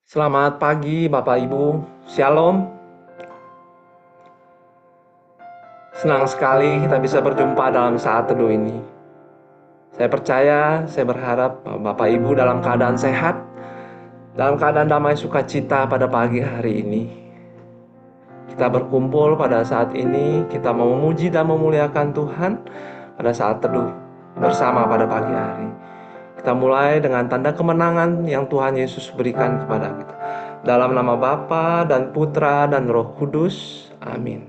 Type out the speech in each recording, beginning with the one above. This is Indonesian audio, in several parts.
Selamat pagi Bapak Ibu, Shalom. Senang sekali kita bisa berjumpa dalam saat teduh ini. Saya percaya, saya berharap Bapak Ibu dalam keadaan sehat, dalam keadaan damai sukacita pada pagi hari ini. Kita berkumpul pada saat ini, kita mau memuji dan memuliakan Tuhan pada saat teduh bersama pada pagi hari. Kita mulai dengan tanda kemenangan yang Tuhan Yesus berikan kepada kita. Dalam nama Bapa dan Putra dan Roh Kudus. Amin.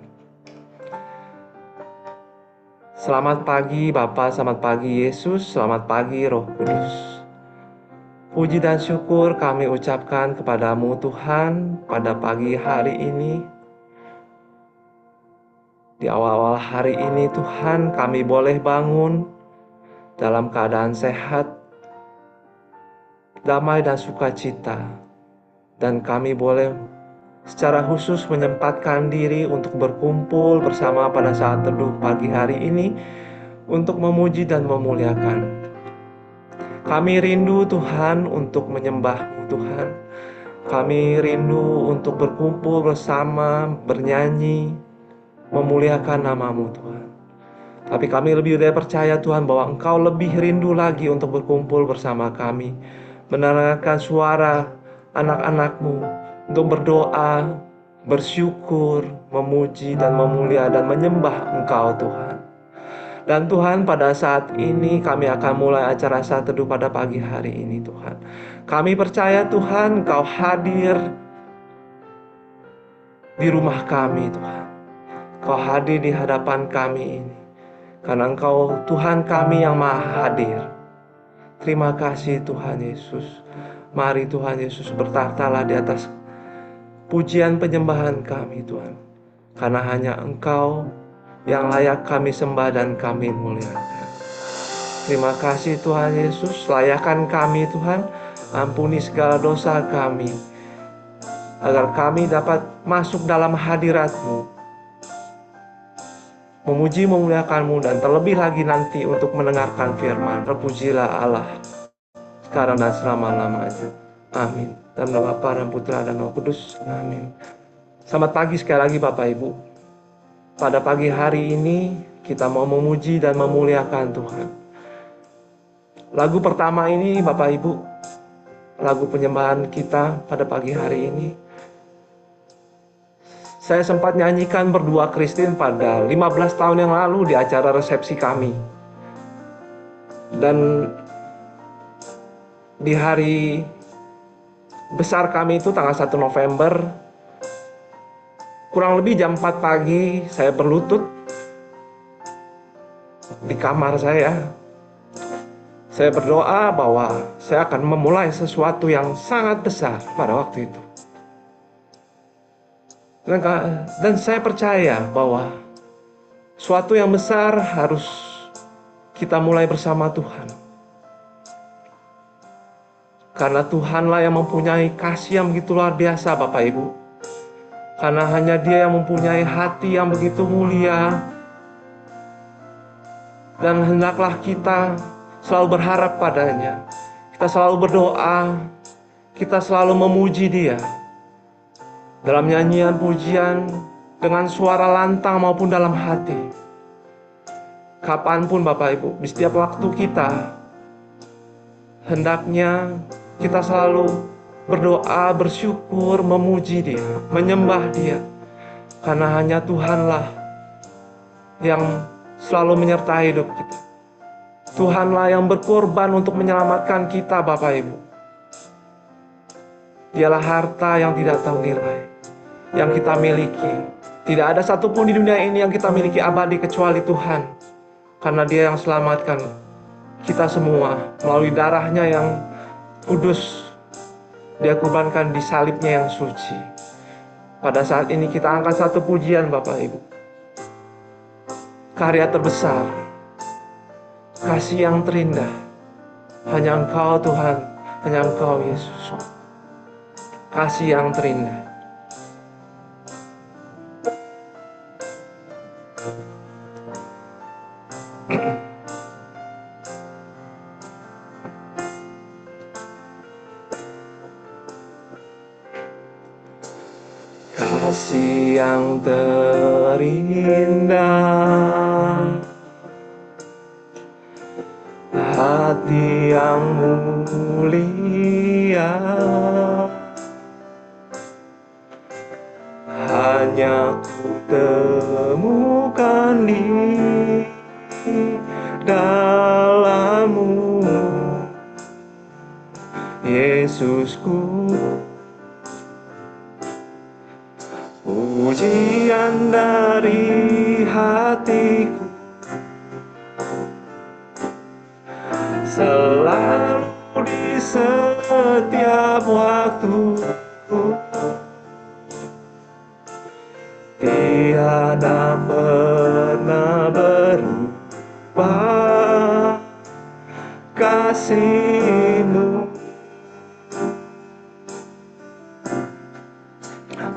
Selamat pagi Bapa, selamat pagi Yesus, selamat pagi Roh Kudus. Puji dan syukur kami ucapkan kepadamu Tuhan pada pagi hari ini. Di awal-awal hari ini Tuhan, kami boleh bangun dalam keadaan sehat, damai dan sukacita. Dan kami boleh secara khusus menyempatkan diri untuk berkumpul bersama pada saat teduh pagi hari ini untuk memuji dan memuliakan. Kami rindu Tuhan untuk menyembah-Mu Tuhan. Kami rindu untuk berkumpul bersama, bernyanyi, memuliakan nama-Mu Tuhan. Tapi kami lebih dari percaya Tuhan bahwa Engkau lebih rindu lagi untuk berkumpul bersama kami, mendengarkan suara anak-anak-Mu, untuk berdoa, bersyukur, memuji dan memulia dan menyembah Engkau Tuhan. Dan Tuhan, pada saat ini kami akan mulai acara saat teduh pada pagi hari ini Tuhan. Kami percaya Tuhan, Engkau hadir di rumah kami Tuhan. Engkau hadir di hadapan kami ini. Karena Engkau Tuhan kami yang maha hadir. Terima kasih Tuhan Yesus. Mari Tuhan Yesus bertakhtalah di atas pujian penyembahan kami Tuhan. Karena hanya Engkau yang layak kami sembah dan kami muliakan. Terima kasih Tuhan Yesus, layakan kami Tuhan, ampuni segala dosa kami, agar kami dapat masuk dalam hadirat-Mu, memuji memuliakan-Mu, dan terlebih lagi nanti untuk mendengarkan firman. Terpujilah Allah, sekarang dan selama-lamanya. Amin. Dalam nama Bapa dan Putra dan Roh Kudus. Amin. Selamat pagi sekali lagi Bapak Ibu. Pada pagi hari ini kita mau memuji dan memuliakan Tuhan. Lagu pertama ini Bapak Ibu, lagu penyembahan kita pada pagi hari ini, saya sempat nyanyikan berdua Kristin pada 15 tahun yang lalu di acara resepsi kami. Dan di hari besar kami itu tanggal 1 November, kurang lebih jam 4 pagi, saya berlutut di kamar saya. Saya berdoa bahwa saya akan memulai sesuatu yang sangat besar pada waktu itu. Dan saya percaya bahwa suatu yang besar harus kita mulai bersama Tuhan. Karena Tuhanlah yang mempunyai kasih yang begitu luar biasa Bapak Ibu. Karena hanya Dia yang mempunyai hati yang begitu mulia. Dan hendaklah kita selalu berharap padanya. Kita selalu berdoa, kita selalu memuji Dia. Dalam nyanyian pujian, dengan suara lantang maupun dalam hati. Kapanpun Bapak Ibu, di setiap waktu kita, hendaknya kita selalu berdoa, bersyukur, memuji Dia, menyembah Dia. Karena hanya Tuhanlah yang selalu menyertai hidup kita. Tuhanlah yang berkorban untuk menyelamatkan kita Bapak Ibu. Dialah harta yang tidak tahu nilai yang kita miliki. Tidak ada satupun di dunia ini yang kita miliki abadi kecuali Tuhan. Karena Dia yang selamatkan kita semua melalui darahnya yang kudus. Dia korbankan di salibnya yang suci. Pada saat ini kita angkat satu pujian Bapak Ibu. Karya terbesar, kasih yang terindah, hanya Engkau Tuhan, hanya Engkau Yesus. Kasih yang terindah. kasih yang terindah, hati yang mulia, hanya ku temukan di dalam-Mu, Yesusku. Pujian dari hatiku selalu di setiap waktu, tiada pernah berubah kasih-Mu.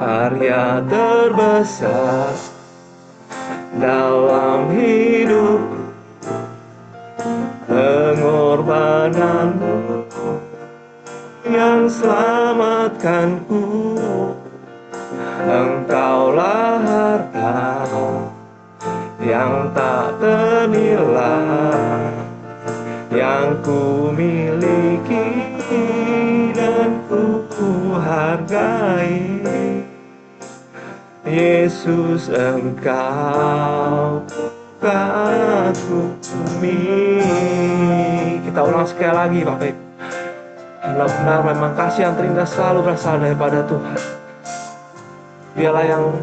Karya terbesar dalam hidupku, pengorbanan-Mu yang selamatkanku. Engkaulah harta yang tak ternilai, yang ku miliki dan ku hargai. Yesus, Engkau kagumi. Kita ulang sekali lagi, Bapak Ibu. Benar-benar memang kasih yang terindah selalu berasal daripada Tuhan. Dialah yang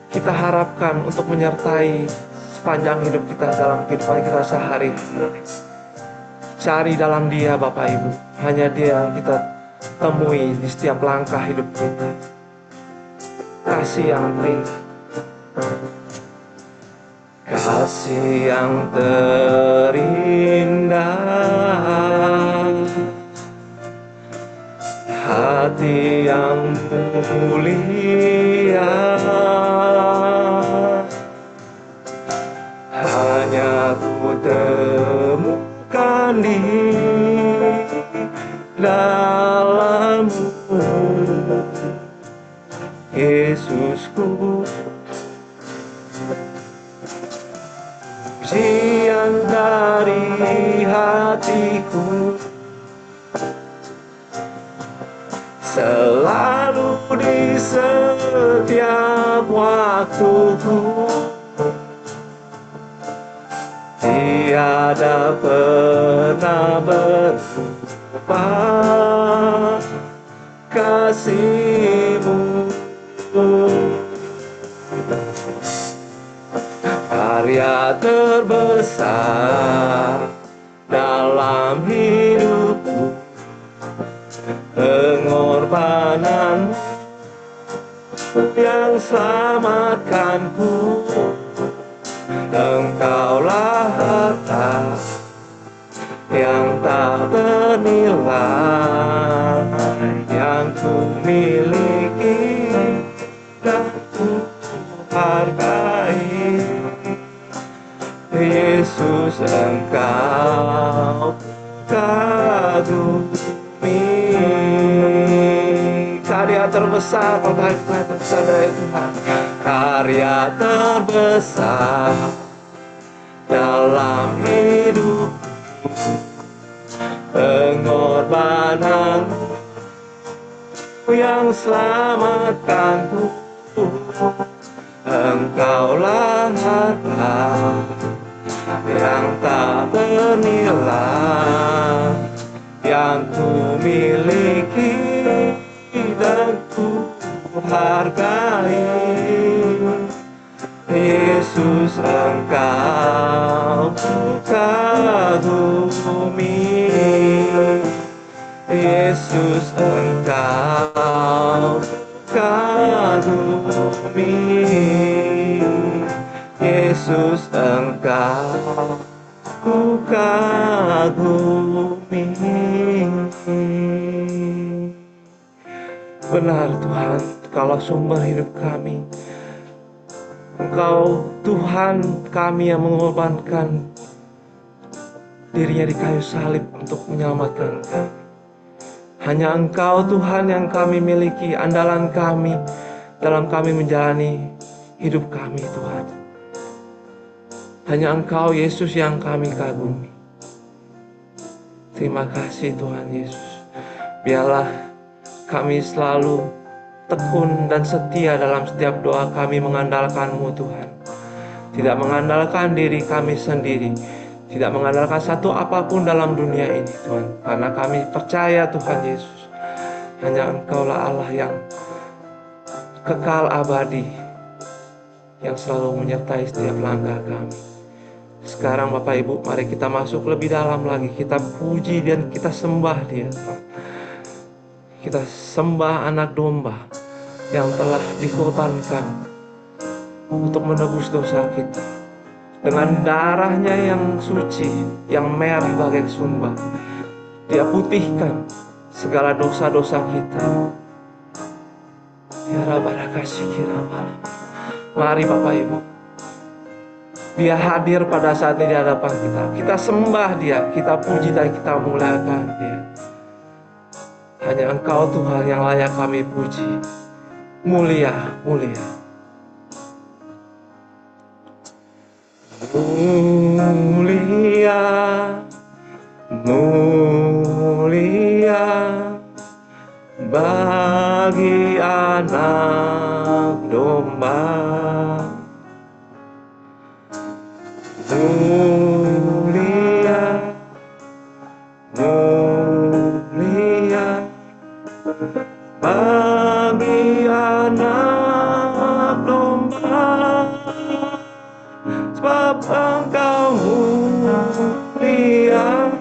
kita harapkan untuk menyertai sepanjang hidup kita dalam kehidupan kita sehari-hari. Cari dalam Dia, Bapak Ibu. Hanya Dia yang kita temui di setiap langkah hidup kita. Kasih yang terindah, kasih yang terindah, hati yang mulia, hanya ku temukan di dalam-Mu, Yesusku. Pujian dari hatiku selalu di setiap waktuku, tiada pernah berubah kasih-Mu. Karya terbesar dalam hidupku, pengorbanan yang selamatkanku. Engkaulah harta yang tak ternilai, yang ku miliki dan ku hargai. Yesus, Engkau kagumi. Karya terbesar, karya terbesar dari Tuhan, karya terbesar dalam hidupku, pengorbanan yang selamatkanku. Engkaulah harta yang tak ternilai, yang ku miliki dan ku hargai. Yesus, Engkau kagumi. Yesus, Engkau kagumi. Yesus, Engkau ku kagumi. Benar Tuhan, Engkaulah sumber hidup kami. Engkau Tuhan kami yang mengorbankan dirinya di kayu salib untuk menyelamatkan kami. Hanya Engkau Tuhan yang kami miliki, andalan kami, dalam kami menjalani hidup kami, Tuhan. Hanya Engkau, Yesus, yang kami kagumi. Terima kasih Tuhan Yesus. Biarlah kami selalu tekun dan setia dalam setiap doa kami mengandalkan-Mu, Tuhan. Tidak mengandalkan diri kami sendiri, tidak mengandalkan satu apapun dalam dunia ini, Tuhan. Karena kami percaya, Tuhan Yesus, hanya Engkaulah Allah yang kekal abadi, yang selalu menyertai setiap langkah kami. Sekarang Bapak Ibu, mari kita masuk lebih dalam lagi. Kita puji dan kita sembah Dia, Tuhan. Kita sembah anak domba yang telah dikorbankan untuk menebus dosa kita. Dengan darahnya yang suci, yang merah bagai sumber, Dia putihkan segala dosa-dosa kita. Ya Rabbana kasih kira. Mari Bapak Ibu, Dia hadir pada saat ini di hadapan kita. Kita sembah Dia, kita puji dan kita muliakan Dia. Hanya Engkau Tuhan yang layak kami puji. Mulia, mulia. Mulia, mulia bagi anak domba. Mulia, mulia bagi anak domba, sebab Engkau mulia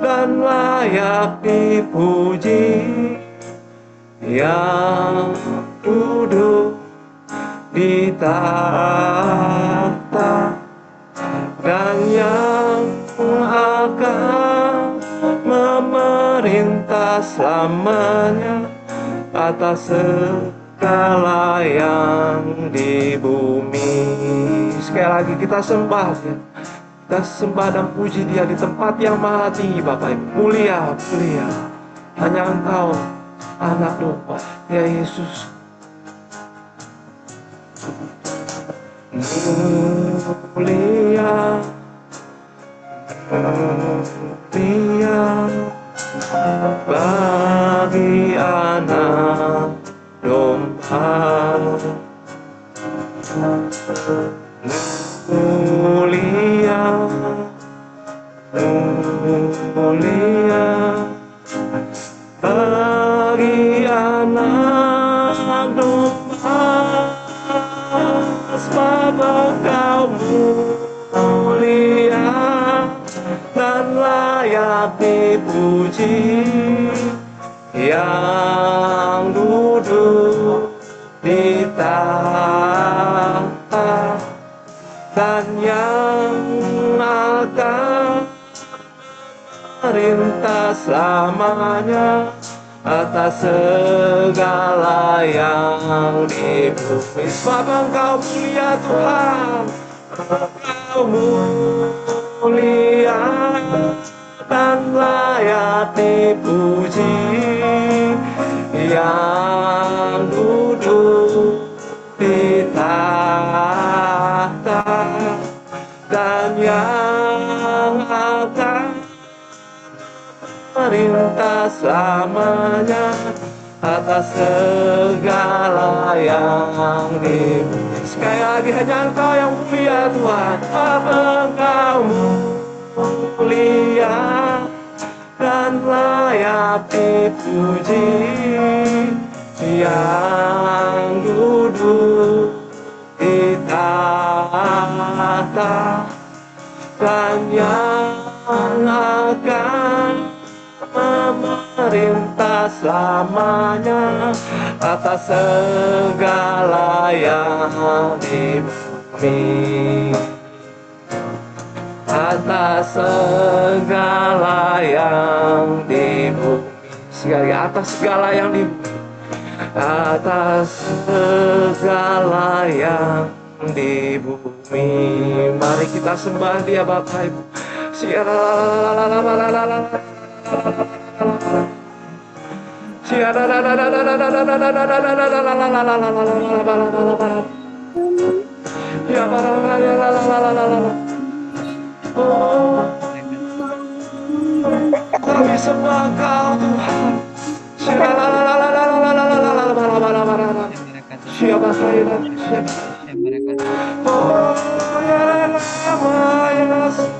dan layak dipuji, yang duduk di tahta dan yang akan memerintah selamanya atas segala yang di bumi. Sekali lagi kita sembah Dia, kita sembah dan puji Dia di tempat yang maha tinggi Bapak Ibu. Mulia, mulia. Hanya Engkau anak domba, ya Yesus. Mulia, mulia bagi anak domba. Mulia, mulia bagi anak domba, sebab Engkau mulia dan layak dipuji, yang duduk di tahta dan yang akan merintah selamanya atas segala yang di bumi. Sebab Engkau mulia Tuhan, Engkau mulia dan layak dipuji, yang duduk di tahta dan yang akan merintah selamanya atas segala yang di bumi. Sekali lagi hanya Engkau yang mulia Tuhan, Engkau mulia dan layak dipuji, yang duduk di tahta dan yang akan memerintah selamanya atas segala yang di bumi, atas segala yang di bumi. Sekali atas segala yang di bumi, atas segala yang di bumi. Mari kita sembah Dia Bapak Ibu. Oh, kami sembah Engkau Tuhan. Siapa kaya siapa? Oh, ya nama Yesus.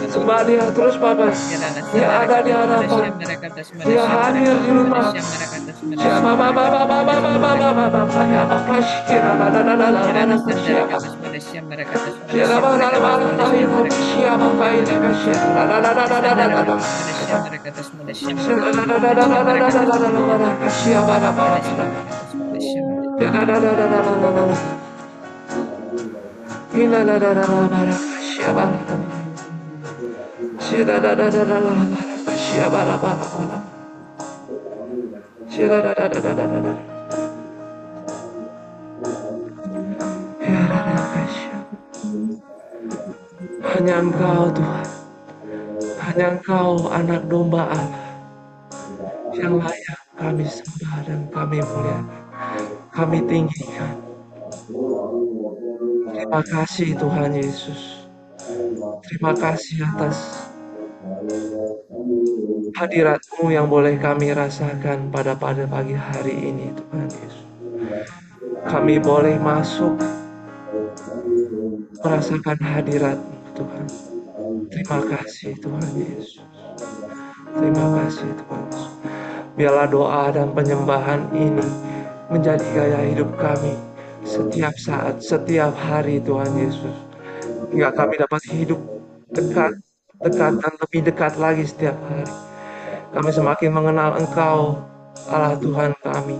Sembah dia terus Bapak. Dia ada di hadapan. Dia hadir di rumah. Siapa hanya Engkau Tuhan, hanya Engkau anak domba Allah yang layak kami sembah dan kami muliakan, kami tinggikan. Terima kasih Tuhan Yesus. Terima kasih atas hadirat-Mu yang boleh kami rasakan pada pagi hari ini Tuhan Yesus. Kami boleh masuk merasakan hadirat-Mu Tuhan. Terima kasih Tuhan Yesus. Terima kasih Tuhan Yesus. Biarlah doa dan penyembahan ini menjadi gaya hidup kami setiap saat, setiap hari Tuhan Yesus. Hingga kami dapat hidup dekat dan lebih dekat lagi setiap hari. Kami semakin mengenal Engkau, Allah Tuhan kami.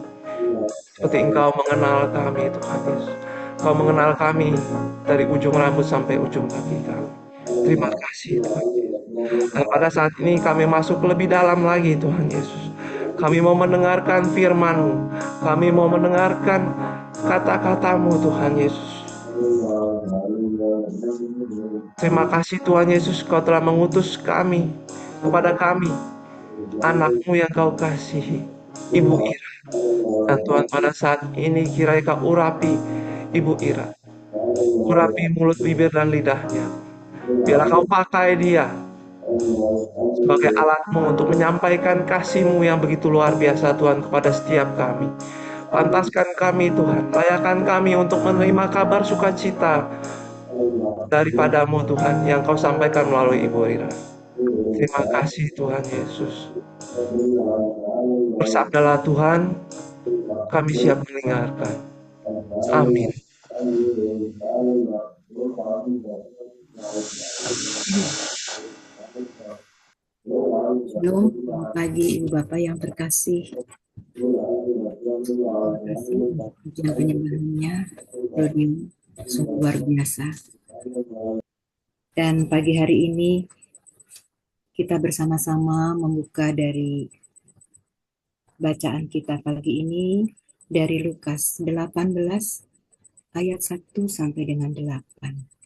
Seperti Engkau mengenal kami Tuhan Yesus. Engkau mengenal kami dari ujung rambut sampai ujung kaki kami. Terima kasih Tuhan Yesus. Dan pada saat ini kami masuk lebih dalam lagi Tuhan Yesus. Kami mau mendengarkan firman-Mu. Kami mau mendengarkan kata-kata-Mu Tuhan Yesus. Terima kasih Tuhan Yesus, Kau telah mengutus kami, kepada kami, anak-Mu yang Kau kasihi, Ibu Ira. Dan Tuhan pada saat ini kiranya Kau urapi Ibu Ira. Urapi mulut, bibir, dan lidahnya. Biarlah Kau pakai dia sebagai alat-Mu untuk menyampaikan kasih-Mu yang begitu luar biasa Tuhan kepada setiap kami. Pantaskan kami Tuhan, layakkan kami untuk menerima kabar sukacita daripada-Mu Tuhan yang Kau sampaikan melalui Ibu Ira. Terima kasih Tuhan Yesus. Bersabdalah Tuhan, kami siap mendengarkan. Amin. Shalom, selamat pagi Ibu Bapak yang terkasih. Terima kasih ujian penyembahannya, Rodium, sungguh luar biasa. Dan pagi hari ini kita bersama-sama membuka dari bacaan kita pagi ini dari Lukas 18 ayat 1 sampai dengan 8.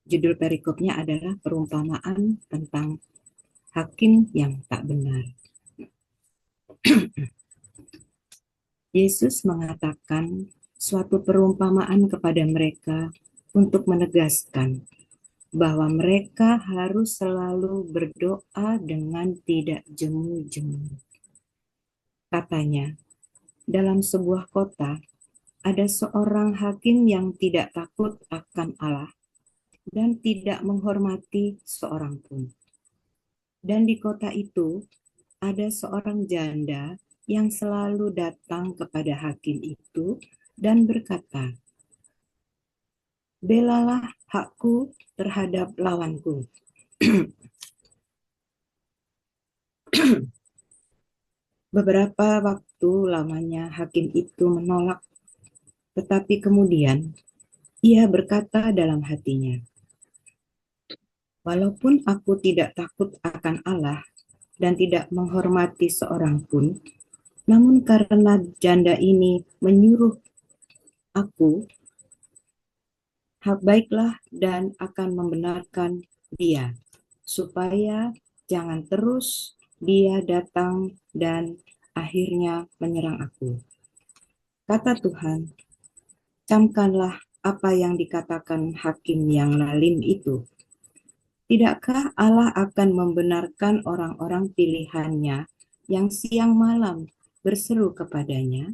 Judul perikopnya adalah perumpamaan tentang hakim yang tak benar. Yesus mengatakan suatu perumpamaan kepada mereka untuk menegaskan bahwa mereka harus selalu berdoa dengan tidak jemu-jemu. Katanya, dalam sebuah kota ada seorang hakim yang tidak takut akan Allah dan tidak menghormati seorang pun. Dan di kota itu ada seorang janda yang selalu datang kepada hakim itu dan berkata, "Belalah hakku terhadap lawanku." Beberapa waktu lamanya hakim itu menolak, tetapi kemudian ia berkata dalam hatinya, "Walaupun aku tidak takut akan Allah dan tidak menghormati seorang pun, namun karena janda ini menyuruh aku, hak baiklah dan akan membenarkan dia, supaya jangan terus dia datang dan akhirnya menyerang aku." Kata Tuhan, camkanlah apa yang dikatakan hakim yang lalim itu. Tidakkah Allah akan membenarkan orang-orang pilihannya yang siang malam berseru kepadanya?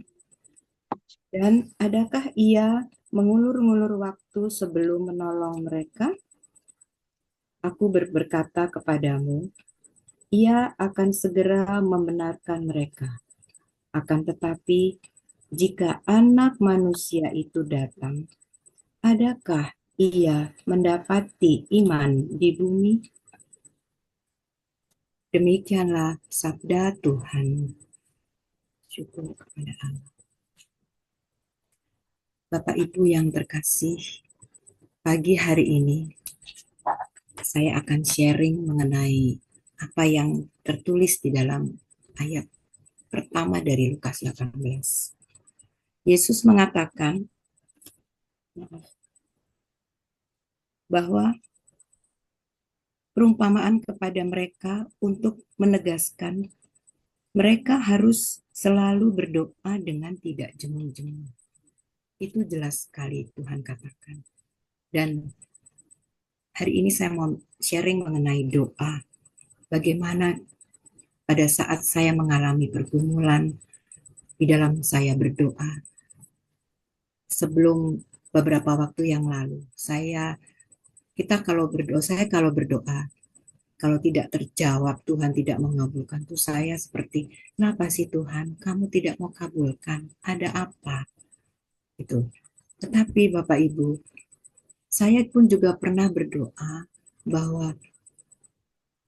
Dan adakah ia mengulur-ngulur waktu sebelum menolong mereka? Aku berkata kepadamu, ia akan segera membenarkan mereka. Akan tetapi, jika anak manusia itu datang, adakah ia mendapati iman di bumi? Demikianlah sabda Tuhan. Syukur kepada Allah. Bapak Ibu yang terkasih, pagi hari ini saya akan sharing mengenai apa yang tertulis di dalam ayat pertama dari Lukas 18. Yesus mengatakan bahwa perumpamaan kepada mereka untuk menegaskan mereka harus selalu berdoa dengan tidak jemu-jemu. Itu jelas sekali Tuhan katakan. Dan hari ini saya mau sharing mengenai doa. Bagaimana pada saat saya mengalami pergumulan di dalam saya berdoa. Sebelum beberapa waktu yang lalu, saya kalau berdoa, kalau tidak terjawab, Tuhan tidak mengabulkan, tuh saya seperti, kenapa sih Tuhan, kamu tidak mau kabulkan, ada apa? Itu. Tetapi Bapak Ibu, saya pun juga pernah berdoa bahwa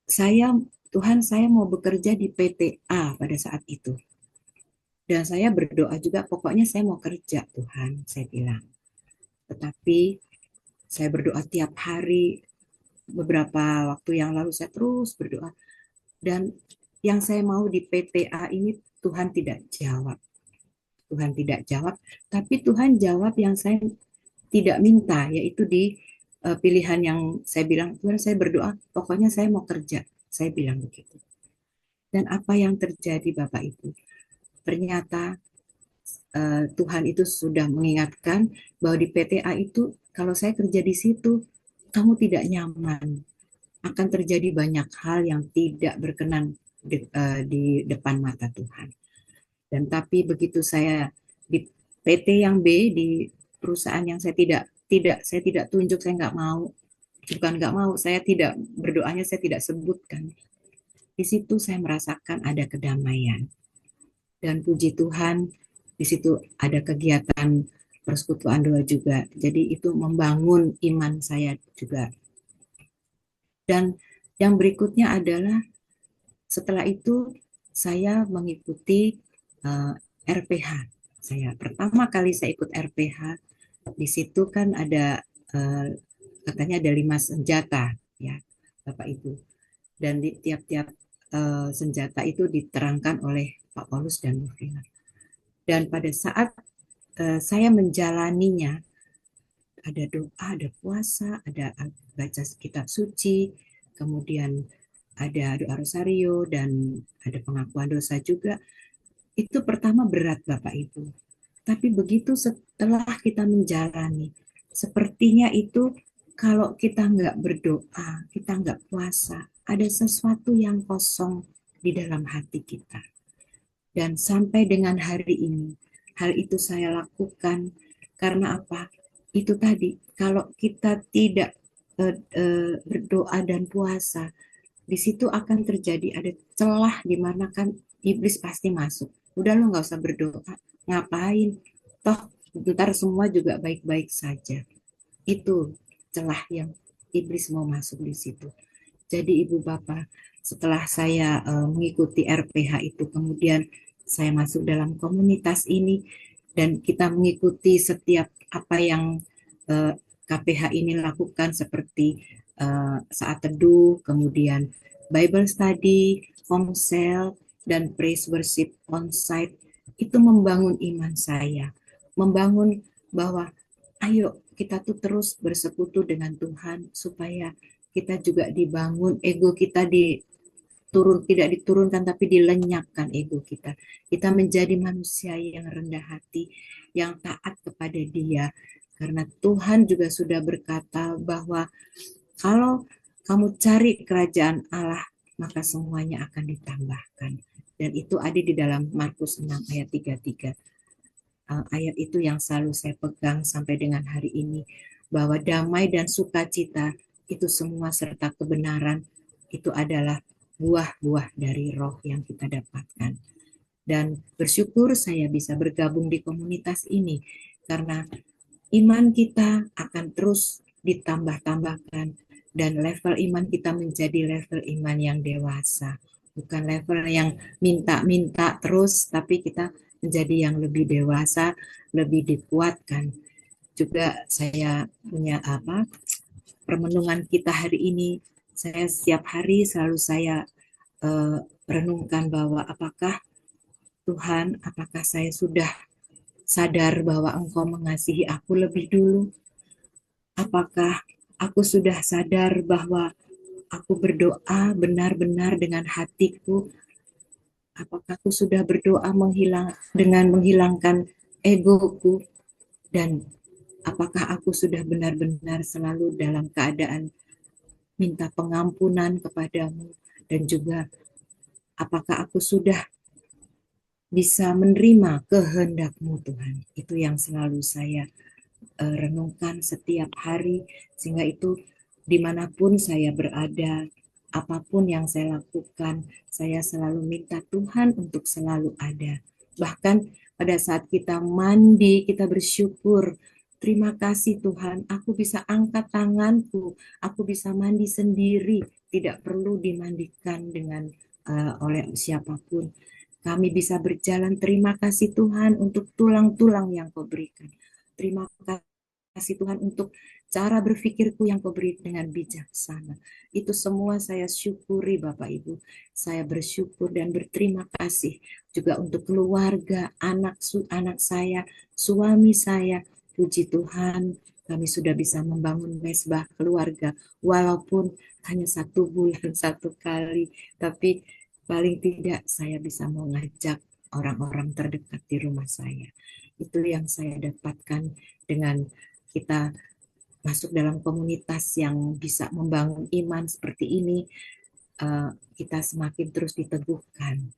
saya, Tuhan, saya mau bekerja di PTA pada saat itu. Dan saya berdoa juga, pokoknya saya mau kerja Tuhan, saya bilang. Tetapi saya berdoa tiap hari, beberapa waktu yang lalu saya terus berdoa. Dan yang saya mau di PTA ini Tuhan tidak jawab. Tuhan tidak jawab, tapi Tuhan jawab yang saya tidak minta, yaitu di pilihan yang saya bilang, Tuhan saya berdoa, pokoknya saya mau kerja. Saya bilang begitu. Dan apa yang terjadi Bapak Ibu? Ternyata Tuhan itu sudah mengingatkan bahwa di PTA itu kalau saya kerja di situ kamu tidak nyaman, akan terjadi banyak hal yang tidak berkenan di depan mata Tuhan. Dan tapi begitu saya di PT yang B, di perusahaan yang saya tidak tunjuk, saya nggak mau, bukan nggak mau, saya tidak berdoanya, saya tidak sebutkan. Di situ saya merasakan ada kedamaian. Dan puji Tuhan, di situ ada kegiatan persekutuan doa juga. Jadi itu membangun iman saya juga. Dan yang berikutnya adalah setelah itu saya mengikuti RPH. Pertama kali saya ikut RPH, di situ kan ada katanya ada 5 senjata ya Bapak Ibu. Dan di tiap-tiap senjata itu diterangkan oleh Pak Paulus dan Bu Vina. Dan pada saat saya menjalaninya, ada doa, ada puasa, ada baca kitab suci, kemudian ada doa rosario dan ada pengakuan dosa juga. Itu pertama berat Bapak Ibu. Tapi begitu setelah kita menjalani, sepertinya itu kalau kita nggak berdoa, kita nggak puasa, ada sesuatu yang kosong di dalam hati kita. Dan sampai dengan hari ini, hal itu saya lakukan karena apa? Itu tadi, kalau kita tidak berdoa dan puasa, di situ akan terjadi ada celah di mana kan iblis pasti masuk. Udah lo nggak usah berdoa, ngapain? Toh ntar semua juga baik-baik saja. Itu celah yang iblis mau masuk di situ. Jadi Ibu Bapak, setelah saya mengikuti RPH itu, kemudian saya masuk dalam komunitas ini dan kita mengikuti setiap apa yang KPH ini lakukan seperti saat teduh, kemudian Bible study, komsel, dan praise worship on site itu membangun iman saya, membangun bahwa ayo kita tuh terus bersekutu dengan Tuhan supaya kita juga dibangun ego kita tidak diturunkan tapi dilenyapkan ego kita. Kita menjadi manusia yang rendah hati, yang taat kepada Dia. Karena Tuhan juga sudah berkata bahwa kalau kamu cari kerajaan Allah, maka semuanya akan ditambahkan. Dan itu ada di dalam Markus 6 ayat 33. Ayat itu yang selalu saya pegang sampai dengan hari ini, bahwa damai dan sukacita itu semua serta kebenaran itu adalah buah-buah dari roh yang kita dapatkan. Dan bersyukur saya bisa bergabung di komunitas ini karena iman kita akan terus ditambah-tambahkan dan level iman kita menjadi level iman yang dewasa, bukan level yang minta-minta terus, tapi kita menjadi yang lebih dewasa, lebih dikuatkan. Juga saya punya permenungan kita hari ini, saya setiap hari selalu saya renungkan bahwa apakah saya sudah sadar bahwa Engkau mengasihi aku lebih dulu? Apakah aku sudah sadar bahwa aku berdoa benar-benar dengan hatiku? Apakah aku sudah berdoa dengan menghilangkan egoku? Dan apakah aku sudah benar-benar selalu dalam keadaan minta pengampunan kepadamu? Dan juga apakah aku sudah bisa menerima kehendakmu Tuhan? Itu yang selalu saya renungkan setiap hari, sehingga itu dimanapun saya berada, apapun yang saya lakukan, saya selalu minta Tuhan untuk selalu ada. Bahkan pada saat kita mandi, kita bersyukur, terima kasih Tuhan, aku bisa angkat tanganku, aku bisa mandi sendiri, tidak perlu dimandikan dengan oleh siapapun. Kami bisa berjalan, terima kasih Tuhan untuk tulang-tulang yang kau berikan. Terima kasih Tuhan untuk cara berpikirku yang kau beri dengan bijaksana. Itu semua saya syukuri Bapak Ibu. Saya bersyukur dan berterima kasih juga untuk keluarga, anak saya, suami saya. Puji Tuhan, kami sudah bisa membangun mesbah keluarga walaupun hanya 1 bulan satu kali, tapi paling tidak saya bisa mengajak orang-orang terdekat di rumah saya. Itu yang saya dapatkan dengan kita masuk dalam komunitas yang bisa membangun iman seperti ini, kita semakin terus diteguhkan.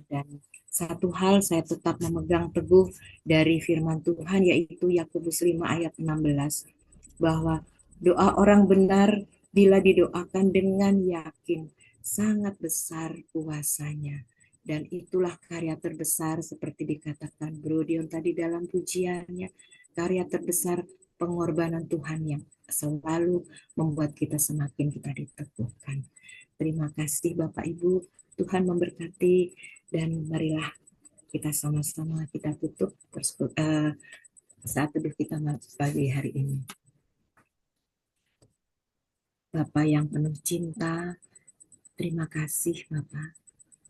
Dan satu hal saya tetap memegang teguh dari firman Tuhan, yaitu Yakobus 5 ayat 16, bahwa doa orang benar bila didoakan dengan yakin sangat besar kuasanya. Dan itulah karya terbesar seperti dikatakan Bro Dion tadi dalam pujiannya, karya terbesar pengorbanan Tuhan yang selalu membuat kita semakin kita diteguhkan. Terima kasih Bapak Ibu, Tuhan memberkati, dan marilah kita sama-sama kita tutup saat teduh kita pagi hari ini. Bapa yang penuh cinta, terima kasih Bapa.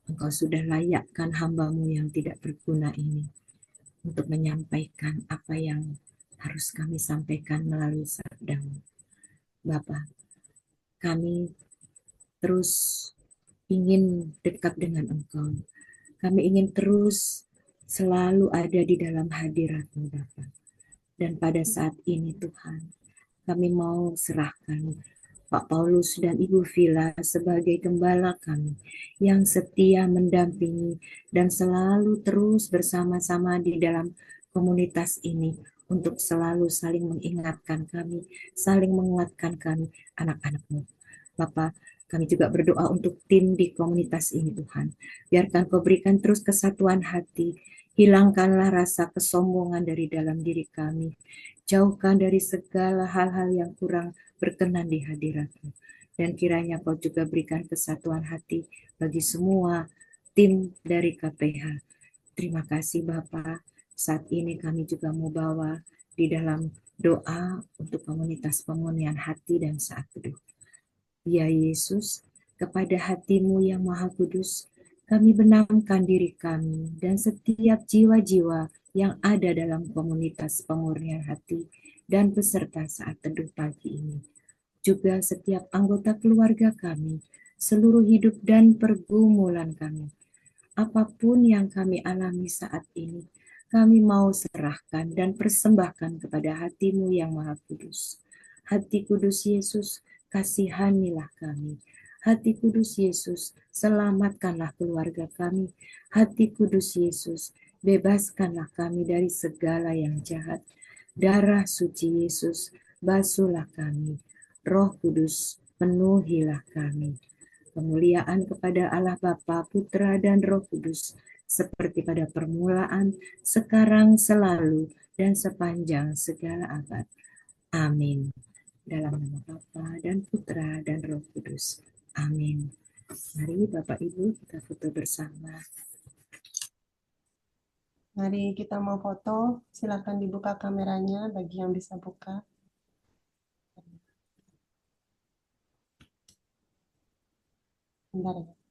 Engkau sudah layakkan hamba-Mu yang tidak berguna ini untuk menyampaikan apa yang harus kami sampaikan melalui sabda-Mu. Bapa, kami terus ingin dekat dengan Engkau. Kami ingin terus selalu ada di dalam hadirat-Mu, Bapa. Dan pada saat ini Tuhan, kami mau serahkan Pak Paulus dan Ibu Vila sebagai gembala kami yang setia mendampingi dan selalu terus bersama-sama di dalam komunitas ini untuk selalu saling mengingatkan kami, saling menguatkan kami, anak-anak-Mu. Bapak, kami juga berdoa untuk tim di komunitas ini Tuhan. Biarkan Kau berikan terus kesatuan hati, hilangkanlah rasa kesombongan dari dalam diri kami. Jauhkan dari segala hal-hal yang kurang berkenan di hadirat-Mu. Dan kiranya Kau juga berikan kesatuan hati bagi semua tim dari KPH. Terima kasih Bapak. Saat ini kami juga mau bawa di dalam doa untuk komunitas pemunihan hati dan saat teduh. Ya Yesus, kepada hati-Mu yang Maha Kudus, kami benamkan diri kami dan setiap jiwa-jiwa yang ada dalam komunitas pemurnian hati dan peserta saat teduh pagi ini. Juga setiap anggota keluarga kami, seluruh hidup dan pergumulan kami. Apapun yang kami alami saat ini, kami mau serahkan dan persembahkan kepada hati-Mu yang Maha Kudus. Hati Kudus Yesus, kasihanilah kami. Hati Kudus Yesus, selamatkanlah keluarga kami. Hati Kudus Yesus, bebaskanlah kami dari segala yang jahat. Darah suci Yesus, basuhlah kami. Roh Kudus, penuhilah kami. Kemuliaan kepada Allah Bapa, Putra, dan Roh Kudus, seperti pada permulaan, sekarang, selalu, dan sepanjang segala abad. Amin. Dalam nama Bapa dan Putra dan Roh Kudus. Amin. Mari Bapak Ibu kita foto bersama. Mari kita mau foto. Silakan dibuka kameranya bagi yang bisa buka. Bentar ya.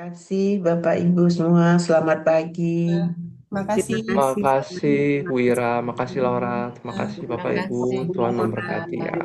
Terima kasih Bapak Ibu semua, selamat pagi. Makasih. Terima kasih Wira, makasih Laura, terima kasih Bapak Terima Ibu, kasih, Tuhan Laura. memberkati ya.